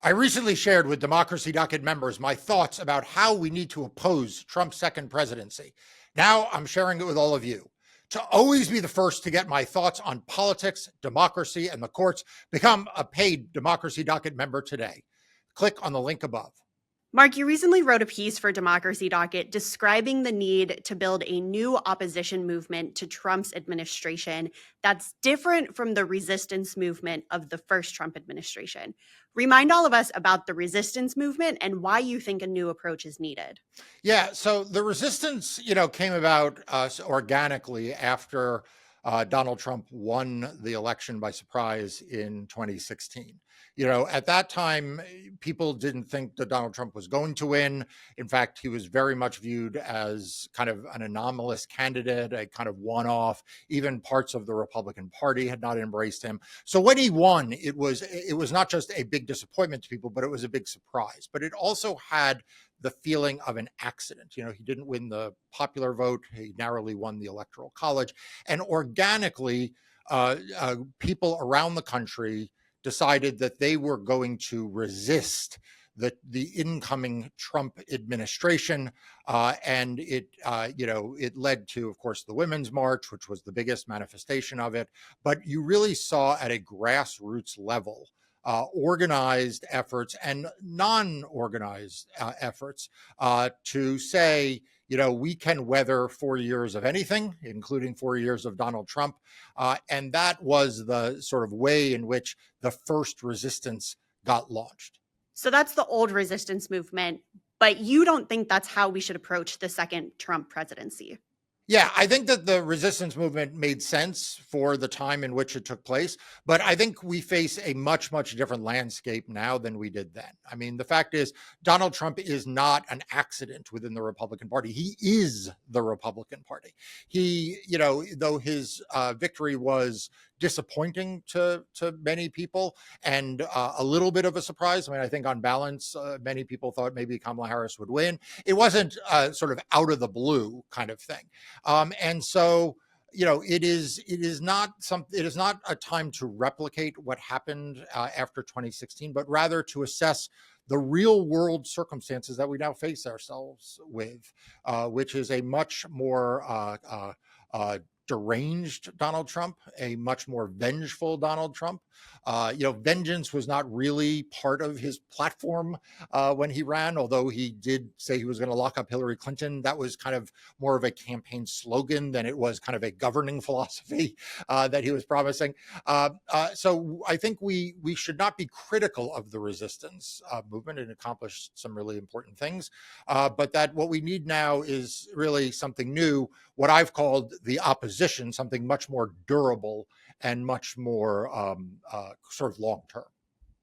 I recently shared with Democracy Docket members my thoughts about how we need to oppose Trump's second presidency. Now I'm sharing it with all of you. To always be the first to get my thoughts on politics, democracy, and the courts, become a paid Democracy Docket member today. Click on the link above. Marc, you recently wrote a piece for Democracy Docket describing the need to build a new opposition movement to Trump's administration that's different from the resistance movement of the first Trump administration. Remind all of us about the resistance movement and why you think a new approach is needed. Yeah, so the resistance, came about organically after Donald Trump won the election by surprise in 2016. At that time, people didn't think that Donald Trump was going to win. In fact, he was very much viewed as kind of an anomalous candidate, a kind of one-off. Even parts of the Republican Party had not embraced him. So when he won, it was not just a big disappointment to people, but it was a big surprise. But it also had the feeling of an accident. He didn't win the popular vote. He narrowly won the Electoral College. And organically, people around the country decided that they were going to resist the incoming Trump administration, and it led to, of course, the Women's March, which was the biggest manifestation of it. But you really saw at a grassroots level organized efforts and non-organized efforts to say, we can weather 4 years of anything, including 4 years of Donald Trump. And that was the sort of way in which the first resistance got launched. So that's the old resistance movement, but you don't think that's how we should approach the second Trump presidency. Yeah, I think that the resistance movement made sense for the time in which it took place, but I think we face a much, much different landscape now than we did then. I mean, the fact is, Donald Trump is not an accident within the Republican Party. He is the Republican Party. He, though his victory was disappointing to many people and a little bit of a surprise. I mean, I think on balance, many people thought maybe Kamala Harris would win. It wasn't sort of out of the blue kind of thing. And so, it is not a time to replicate what happened after 2016, but rather to assess the real world circumstances that we now face ourselves with, which is a much more deranged Donald Trump, a much more vengeful Donald Trump. Vengeance was not really part of his platform when he ran, although he did say he was going to lock up Hillary Clinton. That was kind of more of a campaign slogan than it was kind of a governing philosophy that he was promising. So I think we should not be critical of the resistance movement. It accomplished some really important things, but that what we need now is really something new, what I've called the opposition, something much more durable and much more sort of long-term.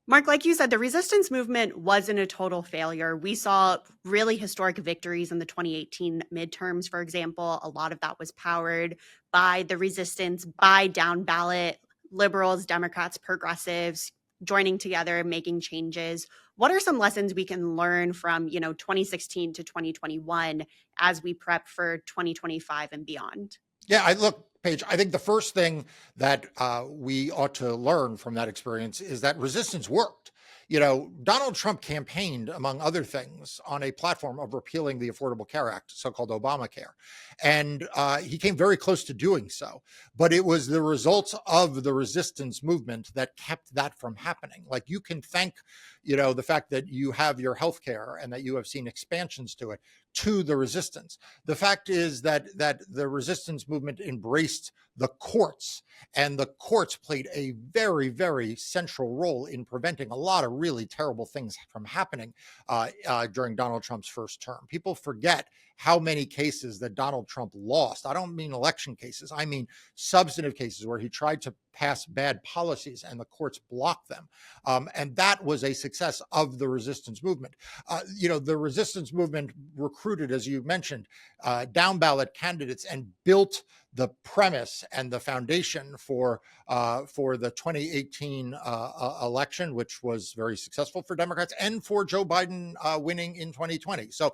Marc, like you said, the resistance movement wasn't a total failure. We saw really historic victories in the 2018 midterms, for example. A lot of that was powered by the resistance, by down ballot liberals, Democrats, progressives joining together, making changes. What are some lessons we can learn from, 2016 to 2021 as we prep for 2025 and beyond? Yeah, look, Paige, I think the first thing that we ought to learn from that experience is that resistance worked. Donald Trump campaigned, among other things, on a platform of repealing the Affordable Care Act, so-called Obamacare. And he came very close to doing so. But it was the results of the resistance movement that kept that from happening. Like, you can thank, the fact that you have your health care and that you have seen expansions to it, to the resistance. The fact is that the resistance movement embraced the courts, and the courts played a very, very central role in preventing a lot of really terrible things from happening during Donald Trump's first term. People forget how many cases that Donald Trump lost. I don't mean election cases. I mean substantive cases where he tried to pass bad policies and the courts blocked them. And that was a success of the resistance movement. The resistance movement recruited, as you mentioned, down ballot candidates and built the premise and the foundation for the 2018 election, which was very successful for Democrats, and for Joe Biden winning in 2020. So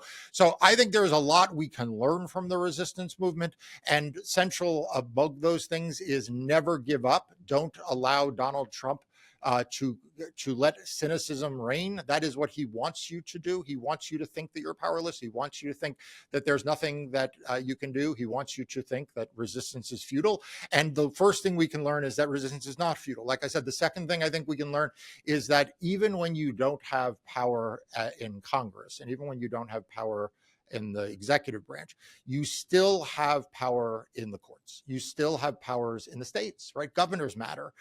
I think there is a lot we can learn from the resistance movement, and central among those things is never give up. Don't allow Donald Trump to let cynicism reign. That is what he wants you to do. He wants you to think that you're powerless. He wants you to think that there's nothing that you can do. He wants you to think that resistance is futile. And the first thing we can learn is that resistance is not futile. Like I said, the second thing I think we can learn is that even when you don't have power in Congress, and even when you don't have power in the executive branch, you still have power in the courts. You still have powers in the states, right? Governors matter,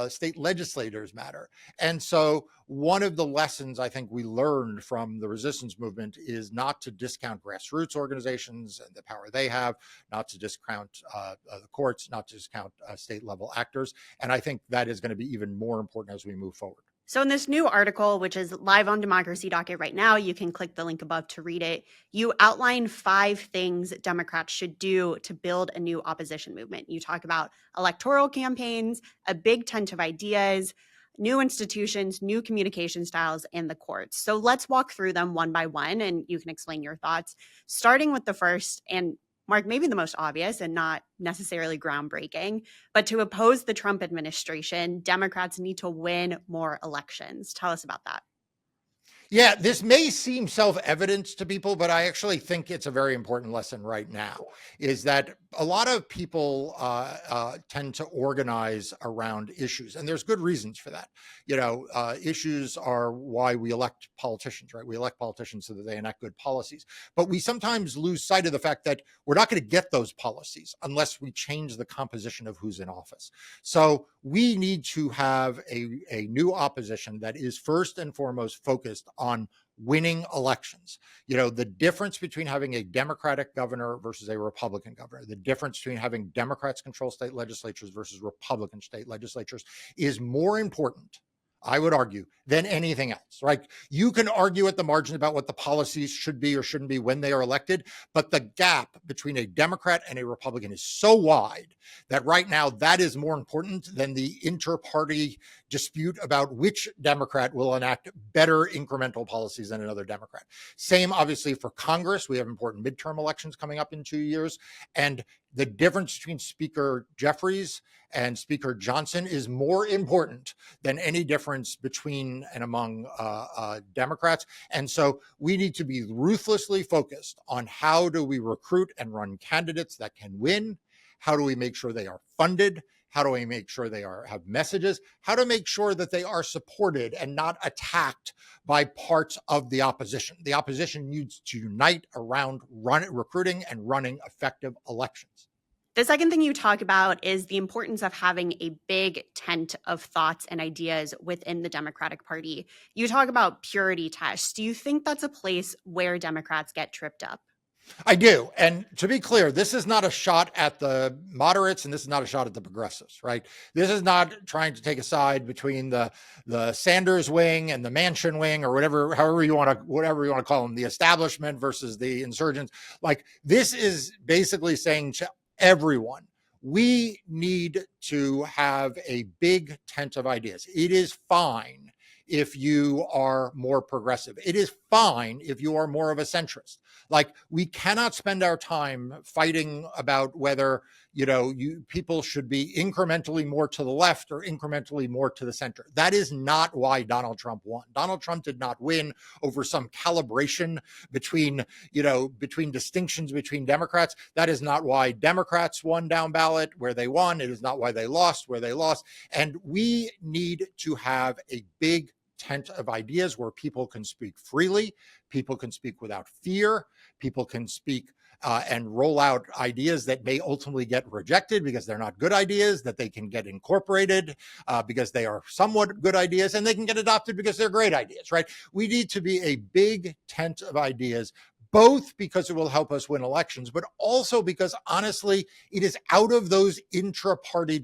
state legislators matter. And so one of the lessons I think we learned from the resistance movement is not to discount grassroots organizations and the power they have, not to discount the courts, not to discount state level actors. And I think that is going to be even more important as we move forward. So in this new article, which is live on Democracy Docket right now, you can click the link above to read it. You outline 5 things Democrats should do to build a new opposition movement. You talk about electoral campaigns, a big tent of ideas, new institutions, new communication styles, and the courts. So let's walk through them one by one, and you can explain your thoughts. Starting with the first, and Mark, maybe the most obvious and not necessarily groundbreaking, but to oppose the Trump administration, Democrats need to win more elections. Tell us about that. Yeah, this may seem self-evident to people, but I actually think it's a very important lesson right now, is that a lot of people tend to organize around issues, and there's good reasons for that. Issues are why we elect politicians, right? We elect politicians so that they enact good policies, but we sometimes lose sight of the fact that we're not going to get those policies unless we change the composition of who's in office. So we need to have a new opposition that is first and foremost focused on winning elections. The difference between having a Democratic governor versus a Republican governor, the difference between having Democrats control state legislatures versus Republican state legislatures is more important, I would argue, than anything else, right? You can argue at the margin about what the policies should be or shouldn't be when they are elected, but the gap between a Democrat and a Republican is so wide that right now that is more important than the inter-party dispute about which Democrat will enact better incremental policies than another Democrat. Same, obviously, for Congress. We have important midterm elections coming up in 2 years, and the difference between Speaker Jeffries and Speaker Johnson is more important than any difference between and among Democrats. And so we need to be ruthlessly focused on how do we recruit and run candidates that can win? How do we make sure they are funded? How do we make sure they have messages? How to make sure that they are supported and not attacked by parts of the opposition? The opposition needs to unite around recruiting and running effective elections. The second thing you talk about is the importance of having a big tent of thoughts and ideas within the Democratic Party. You talk about purity tests. Do you think that's a place where Democrats get tripped up? I do. And to be clear, this is not a shot at the moderates and this is not a shot at the progressives, right? This is not trying to take a side between the Sanders wing and the Manchin wing or whatever you want to call them, the establishment versus the insurgents. Like, this is basically saying to everyone, we need to have a big tent of ideas. It is fine if you are more progressive. It is fine if you are more of a centrist. Like, we cannot spend our time fighting about whether, people should be incrementally more to the left or incrementally more to the center. That is not why Donald Trump won. Donald Trump did not win over some calibration between distinctions between Democrats. That is not why Democrats won down ballot where they won. It is not why they lost where they lost. And we need to have a big tent of ideas where people can speak freely, people can speak without fear, people can speak and roll out ideas that may ultimately get rejected because they're not good ideas, that they can get incorporated because they are somewhat good ideas, and they can get adopted because they're great ideas, right? We need to be a big tent of ideas, both because it will help us win elections, but also because, honestly, it is out of those intra-party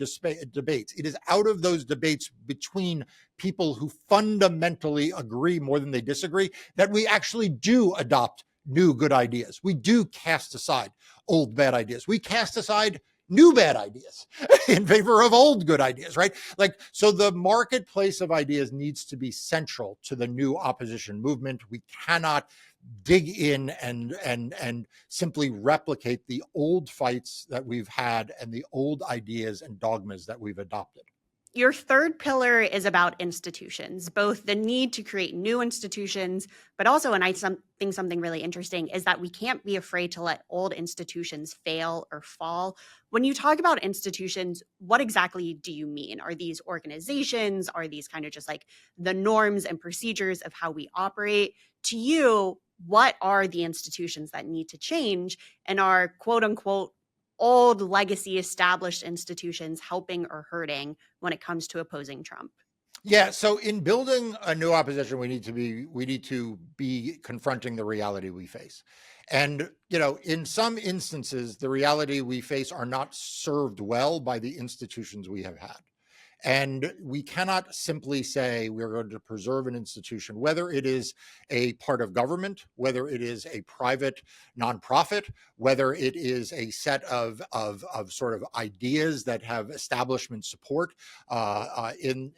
debates. It is out of those debates between people who fundamentally agree more than they disagree that we actually do adopt new good ideas. We do cast aside old bad ideas. We cast aside new bad ideas in favor of old good ideas, right? Like, so the marketplace of ideas needs to be central to the new opposition movement. We cannot dig in and simply replicate the old fights that we've had and the old ideas and dogmas that we've adopted. Your third pillar is about institutions, both the need to create new institutions, but also, and I think something really interesting is that we can't be afraid to let old institutions fail or fall. When you talk about institutions, what exactly do you mean? Are these organizations? Are these kind of just like the norms and procedures of how we operate? To you, what are the institutions that need to change and are quote unquote old legacy established institutions helping or hurting when it comes to opposing Trump? Yeah, so in building a new opposition, we need to be confronting the reality we face. And, in some instances, the reality we face are not served well by the institutions we have had. And we cannot simply say we're going to preserve an institution, whether it is a part of government, whether it is a private nonprofit, whether it is a set of sort of ideas that have establishment support in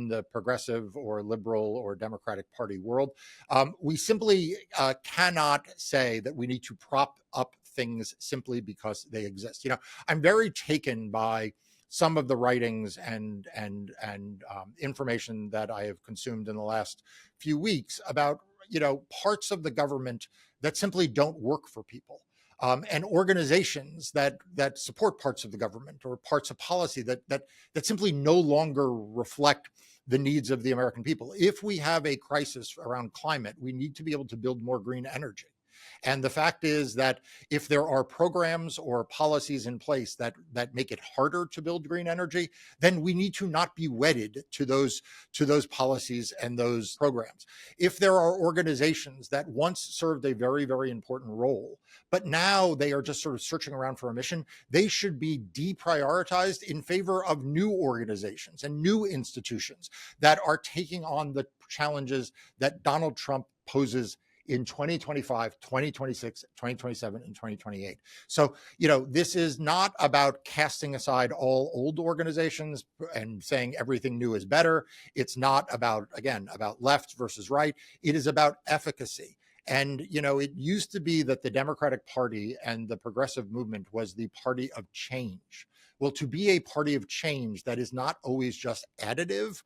the progressive or liberal or Democratic Party world. We simply cannot say that we need to prop up things simply because they exist. I'm very taken by some of the writings and information that I have consumed in the last few weeks about parts of the government that simply don't work for people, and organizations that support parts of the government or parts of policy that simply no longer reflect the needs of the American people. If we have a crisis around climate, we need to be able to build more green energy. And the fact is that if there are programs or policies in place that make it harder to build green energy, then we need to not be wedded to those policies and those programs. If there are organizations that once served a very, very important role, but now they are just sort of searching around for a mission, they should be deprioritized in favor of new organizations and new institutions that are taking on the challenges that Donald Trump poses in 2025, 2026, 2027, and 2028. So, this is not about casting aside all old organizations and saying everything new is better. It's not about left versus right. It is about efficacy. And, it used to be that the Democratic Party and the progressive movement was the party of change. Well, to be a party of change that is not always just additive,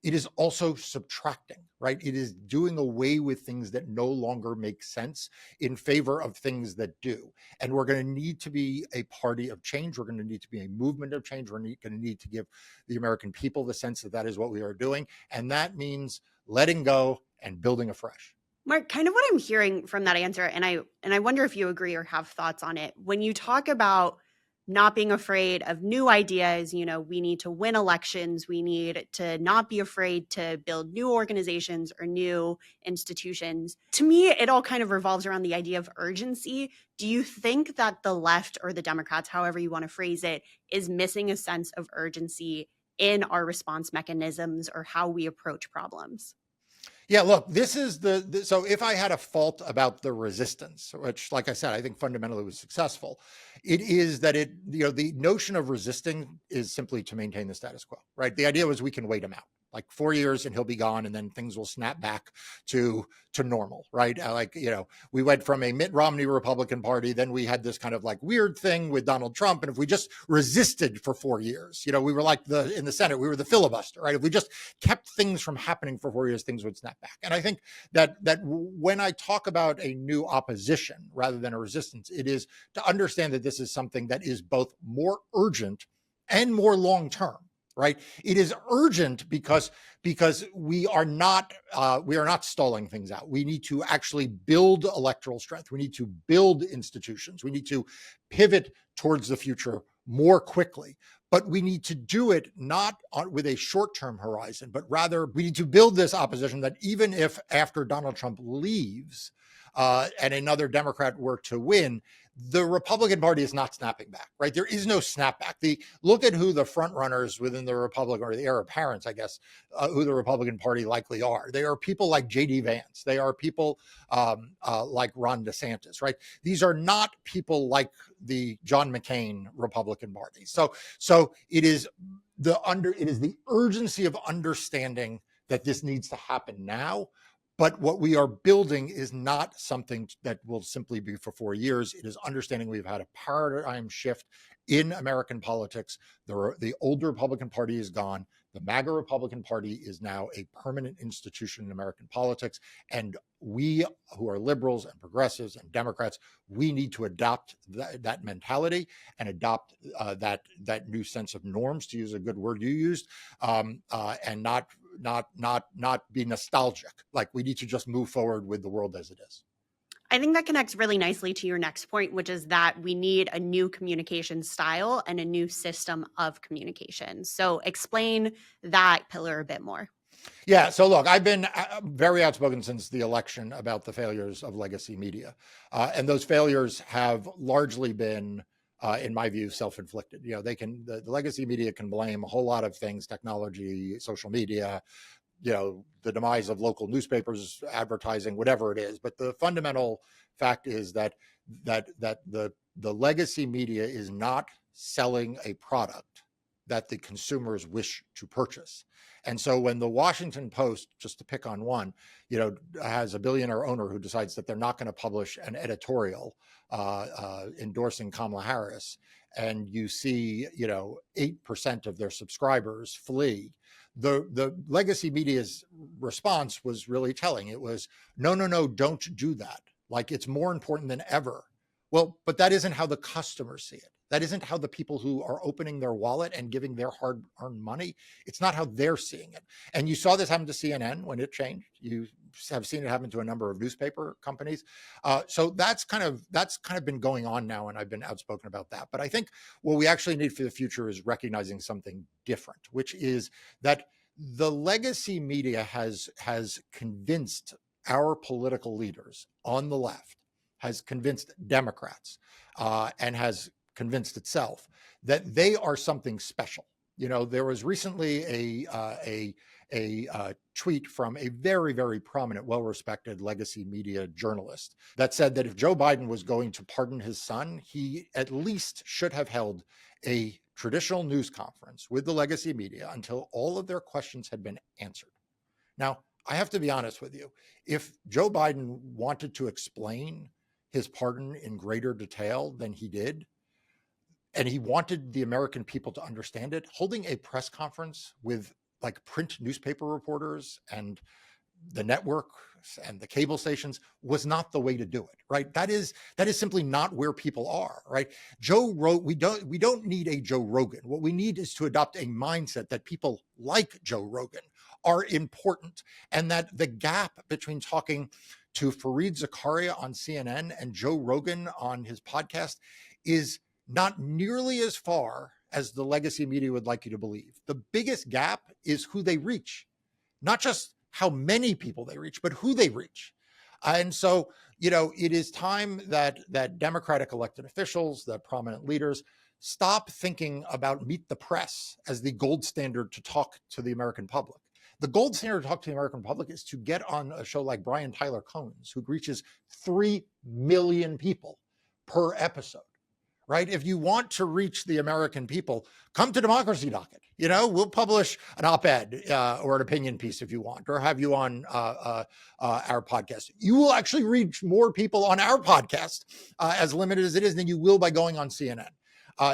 it is also subtracting, right? It is doing away with things that no longer make sense in favor of things that do. And we're going to need to be a party of change. We're going to need to be a movement of change. We're going to need to give the American people the sense that that is what we are doing. And that means letting go and building afresh. Marc, kind of what I'm hearing from that answer, and I wonder if you agree or have thoughts on it. When you talk about not being afraid of new ideas, we need to win elections, we need to not be afraid to build new organizations or new institutions. To me, it all kind of revolves around the idea of urgency. Do you think that the left or the Democrats, however you want to phrase it, is missing a sense of urgency in our response mechanisms or how we approach problems? Yeah, look, this is so if I had a fault about the resistance, which, like I said, I think fundamentally was successful, it is that the notion of resisting is simply to maintain the status quo, right? The idea was we can wait him out, like 4 years and he'll be gone and then things will snap back to normal, right? We went from a Mitt Romney Republican Party, then we had this kind of like weird thing with Donald Trump. And if we just resisted for 4 years, we were like in the Senate, we were the filibuster, right? If we just kept things from happening for 4 years, things would snap back. And I think that when I talk about a new opposition rather than a resistance, it is to understand that this is something that is both more urgent and more long-term. Right. It is urgent because we are not stalling things out. We need to actually build electoral strength. We need to build institutions. We need to pivot towards the future more quickly. But we need to do it not with a short-term horizon, but rather we need to build this opposition that even if after Donald Trump leaves and another Democrat were to win, the Republican Party is not snapping back, right? There is no snapback. Look at who the front runners within the Republican, or the heir apparents, I guess, who the Republican Party likely are. They are people like J.D. Vance. They are people like Ron DeSantis, right? These are not people like the John McCain Republican Party. So it is the urgency of understanding that this needs to happen now. But what we are building is not something that will simply be for 4 years. It is understanding we've had a paradigm shift in American politics. The old Republican Party is gone. The MAGA Republican Party is now a permanent institution in American politics. And we who are liberals and progressives and Democrats, we need to adopt that mentality and adopt that new sense of norms, to use a good word you used, and not be nostalgic. Like, we need to just move forward with the world as it is. I think that connects really nicely to your next point, which is that we need a new communication style and a new system of communication. So explain that pillar a bit more. Yeah. So look, I've been very outspoken since the election about the failures of legacy media. And those failures have largely been, in my view, self-inflicted. You know, the legacy media can blame a whole lot of things: technology, social media, you know, the demise of local newspapers, advertising, whatever it is. But the fundamental fact is that the legacy media is not selling a product that the consumers wish to purchase. And so when the Washington Post, just to pick on one, you know, has a billionaire owner who decides that they're not going to publish an editorial endorsing Kamala Harris, and you see, you know, 8% of their subscribers flee, the legacy media's response was really telling. It was, no, don't do that. Like, it's more important than ever. Well, but that isn't how the customers see it. That isn't how the people who are opening their wallet and giving their hard-earned money, it's not how they're seeing it. And you saw this happen to CNN when it changed. You have seen it happen to a number of newspaper companies. So that's kind of been going on now, and I've been outspoken about that. But I think what we actually need for the future is recognizing something different, which is that the legacy media has convinced our political leaders on the left, has convinced Democrats, and has convinced itself that they are something special. You know, there was recently a tweet from a very, very prominent, well-respected legacy media journalist that said that if Joe Biden was going to pardon his son, he at least should have held a traditional news conference with the legacy media until all of their questions had been answered. Now, I have to be honest with you. If Joe Biden wanted to explain his pardon in greater detail than he did, and he wanted the American people to understand it, holding a press conference with like print newspaper reporters and the networks and the cable stations was not the way to do it, right? That is simply not where people are, right? We don't need a Joe Rogan. What we need is to adopt a mindset that people like Joe Rogan are important, and that the gap between talking to Fareed Zakaria on CNN and Joe Rogan on his podcast is not nearly as far as the legacy media would like you to believe. The biggest gap is who they reach, not just how many people they reach, but who they reach. And so, you know, it is time that Democratic elected officials, the prominent leaders, stop thinking about Meet the Press as the gold standard to talk to the American public. The gold standard to talk to the American public is to get on a show like Brian Tyler Cohen's, who reaches 3 million people per episode. Right? If you want to reach the American people, come to Democracy Docket. You know, we'll publish an op-ed or an opinion piece if you want, or have you on our podcast. You will actually reach more people on our podcast, as limited as it is, than you will by going on CNN.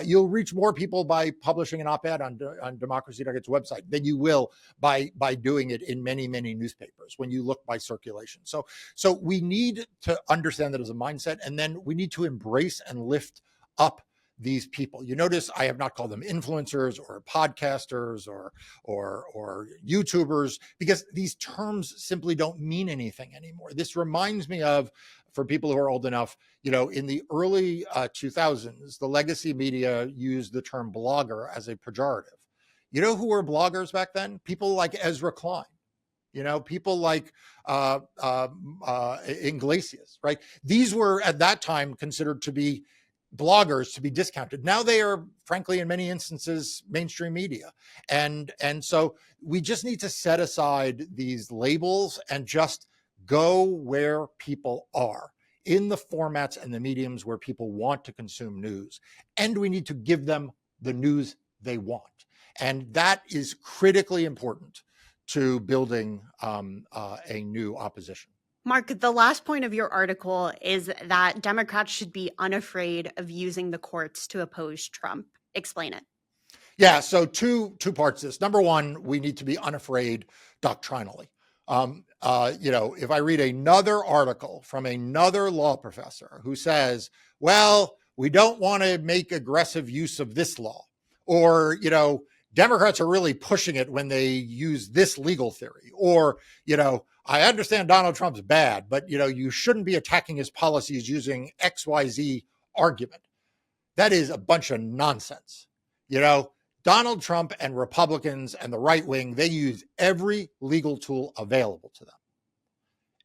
You'll reach more people by publishing an op-ed on Democracy Docket's website than you will by doing it in many, many newspapers when you look by circulation. So we need to understand that as a mindset, and then we need to embrace and lift up these people. You notice I have not called them influencers or podcasters or YouTubers, because these terms simply don't mean anything anymore. This reminds me of, for people who are old enough, you know, in the early 2000s, the legacy media used the term blogger as a pejorative. You know who were bloggers back then? People like Ezra Klein. You know, people like Iglesias, right? These were at that time considered to be bloggers, to be discounted. Now they are, frankly, in many instances, mainstream media. And so we just need to set aside these labels and just go where people are, in the formats and the mediums where people want to consume news. And we need to give them the news they want. And that is critically important to building a new opposition. Mark, the last point of your article is that Democrats should be unafraid of using the courts to oppose Trump. Explain it. Yeah, so two parts to this. Number one, we need to be unafraid doctrinally. If I read another article from another law professor who says, well, we don't want to make aggressive use of this law, or, Democrats are really pushing it when they use this legal theory, or, I understand Donald Trump's bad, but, you shouldn't be attacking his policies using XYZ argument. That is a bunch of nonsense. Donald Trump and Republicans and the right wing, they use every legal tool available to them.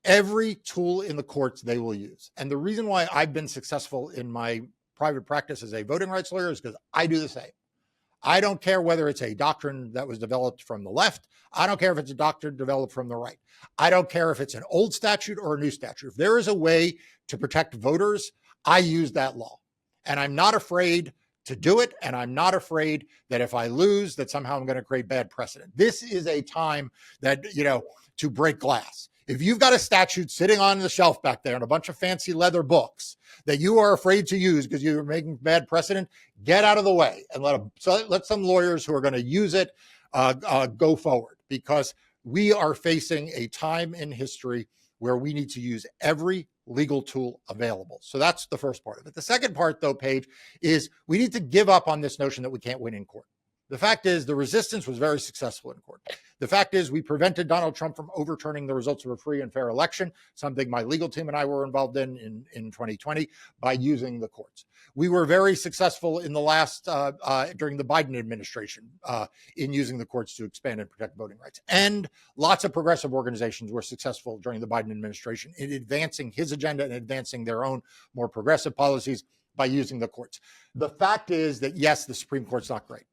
Every tool in the courts they will use. And the reason why I've been successful in my private practice as a voting rights lawyer is because I do the same. I don't care whether it's a doctrine that was developed from the left. I don't care if it's a doctrine developed from the right. I don't care if it's an old statute or a new statute. If there is a way to protect voters, I use that law. And I'm not afraid to do it. And I'm not afraid that if I lose, that somehow I'm going to create bad precedent. This is a time that, to break glass. If you've got a statute sitting on the shelf back there and a bunch of fancy leather books that you are afraid to use because you're making bad precedent, get out of the way and let some lawyers who are going to use it go forward, because we are facing a time in history where we need to use every legal tool available. So that's the first part of it. The second part, though, Paige, is we need to give up on this notion that we can't win in court. The fact is the resistance was very successful in court. The fact is we prevented Donald Trump from overturning the results of a free and fair election, something my legal team and I were involved in 2020, by using the courts. We were very successful in the last, during the Biden administration, in using the courts to expand and protect voting rights. And lots of progressive organizations were successful during the Biden administration in advancing his agenda and advancing their own more progressive policies by using the courts. The fact is that, yes, the Supreme Court's not great.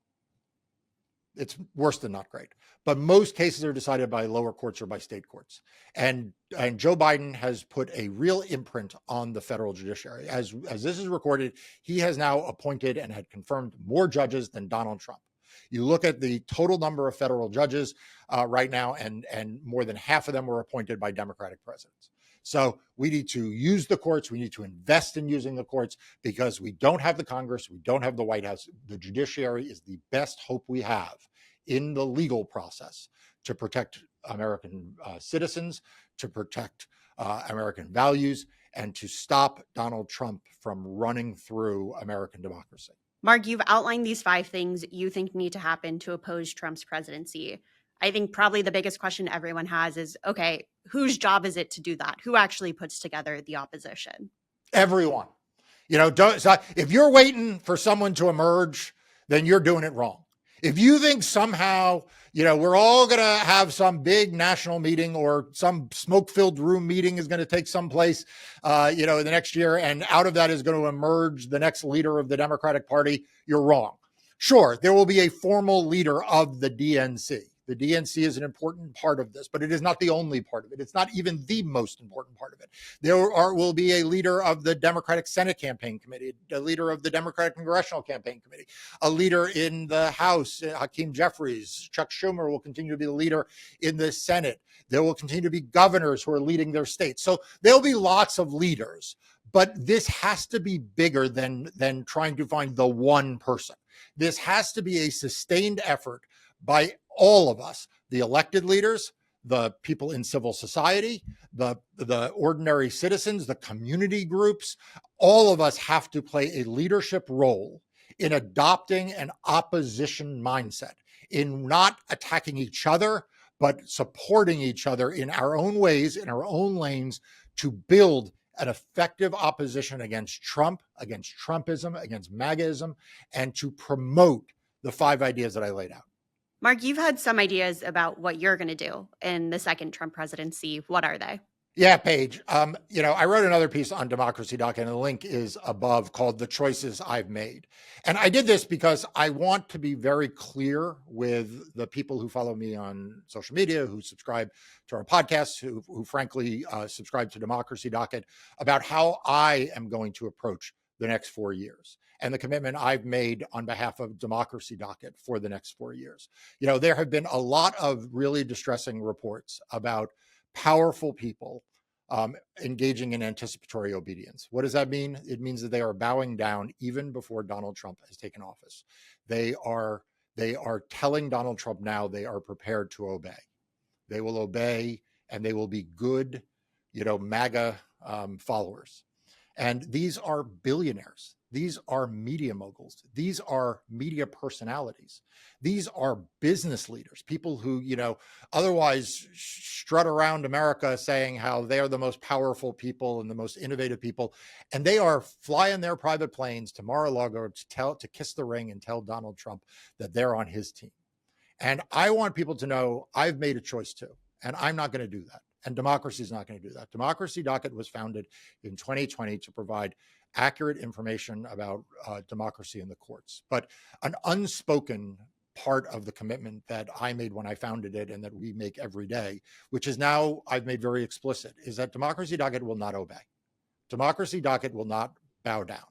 It's worse than not great. But most cases are decided by lower courts or by state courts. And Joe Biden has put a real imprint on the federal judiciary. As this is recorded, he has now appointed and had confirmed more judges than Donald Trump. You look at the total number of federal judges right now, and more than half of them were appointed by Democratic presidents. So we need to use the courts. We need to invest in using the courts, because we don't have the Congress. We don't have the White House. The judiciary is the best hope we have in the legal process to protect American citizens, to protect American values, and to stop Donald Trump from running through American democracy. Mark, you've outlined these 5 things you think need to happen to oppose Trump's presidency. I think probably the biggest question everyone has is, okay, whose job is it to do that? Who actually puts together the opposition? Everyone. If you're waiting for someone to emerge, then you're doing it wrong. If you think somehow, we're all going to have some big national meeting or some smoke-filled room meeting is going to take someplace, in the next year, and out of that is going to emerge the next leader of the Democratic Party, you're wrong. Sure, there will be a formal leader of the DNC. The DNC is an important part of this, but it is not the only part of it. It's not even the most important part of it. There will be a leader of the Democratic Senate Campaign Committee, a leader of the Democratic Congressional Campaign Committee, a leader in the House, Hakeem Jeffries. Chuck Schumer will continue to be the leader in the Senate. There will continue to be governors who are leading their states. So there'll be lots of leaders, but this has to be bigger than trying to find the one person. This has to be a sustained effort by all of us, the elected leaders, the people in civil society, the ordinary citizens, the community groups. All of us have to play a leadership role in adopting an opposition mindset, in not attacking each other, but supporting each other in our own ways, in our own lanes, to build an effective opposition against Trump, against Trumpism, against MAGAism, and to promote the 5 ideas that I laid out. Mark, you've had some ideas about what you're going to do in the second Trump presidency. What are they? Yeah, Paige. I wrote another piece on Democracy Docket, and the link is above, called The Choices I've Made. And I did this because I want to be very clear with the people who follow me on social media, who subscribe to our podcasts, who frankly subscribe to Democracy Docket, about how I am going to approach the next 4 years and the commitment I've made on behalf of Democracy Docket for the next 4 years. There have been a lot of really distressing reports about powerful people engaging in anticipatory obedience. What does that mean? It means that they are bowing down even before Donald Trump has taken office. They are telling Donald Trump now they are prepared to obey. They will obey, and they will be good, MAGA followers. And these are billionaires. These are media moguls. These are media personalities. These are business leaders, people who, otherwise strut around America saying how they are the most powerful people and the most innovative people. And they are flying their private planes to Mar-a-Lago to kiss the ring and tell Donald Trump that they're on his team. And I want people to know I've made a choice too, and I'm not going to do that. And democracy is not going to do that. Democracy Docket was founded in 2020 to provide accurate information about democracy in the courts. But an unspoken part of the commitment that I made when I founded it, and that we make every day, which is now I've made very explicit, is that Democracy Docket will not obey. Democracy Docket will not bow down.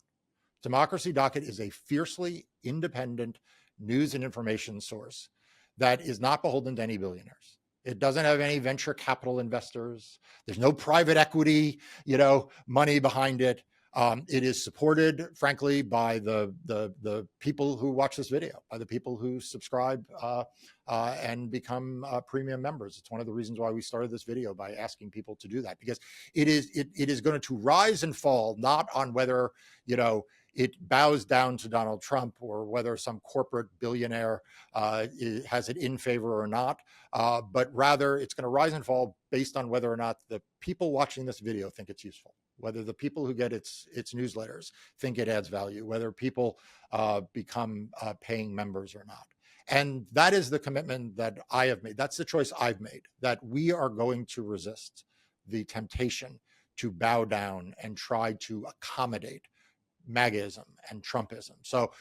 Democracy Docket is a fiercely independent news and information source that is not beholden to any billionaires. It doesn't have any venture capital investors. There's no private equity, money behind it. It is supported, frankly, by the people who watch this video, by the people who subscribe and become premium members. It's one of the reasons why we started this video, by asking people to do that, because it is going to rise and fall not on whether it bows down to Donald Trump or whether some corporate billionaire has it in favor or not, but rather it's going to rise and fall based on whether or not the people watching this video think it's useful, whether the people who get its newsletters think it adds value, whether people become paying members or not. And that is the commitment that I have made. That's the choice I've made, that we are going to resist the temptation to bow down and try to accommodate MAGAism and Trumpism. So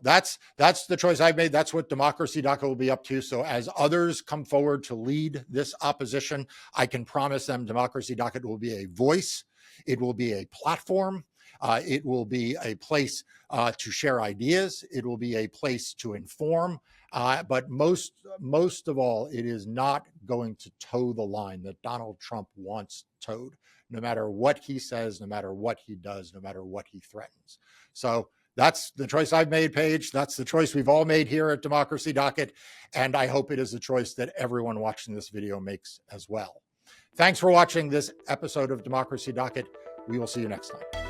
that's the choice I've made. That's what Democracy Docket will be up to. So as others come forward to lead this opposition, I can promise them Democracy Docket will be a voice. It will be a platform. It will be a place to share ideas. It will be a place to inform. But most of all, it is not going to toe the line that Donald Trump wants towed, no matter what he says, no matter what he does, no matter what he threatens. So that's the choice I've made, Paige. That's the choice we've all made here at Democracy Docket. And I hope it is the choice that everyone watching this video makes as well. Thanks for watching this episode of Democracy Docket. We will see you next time.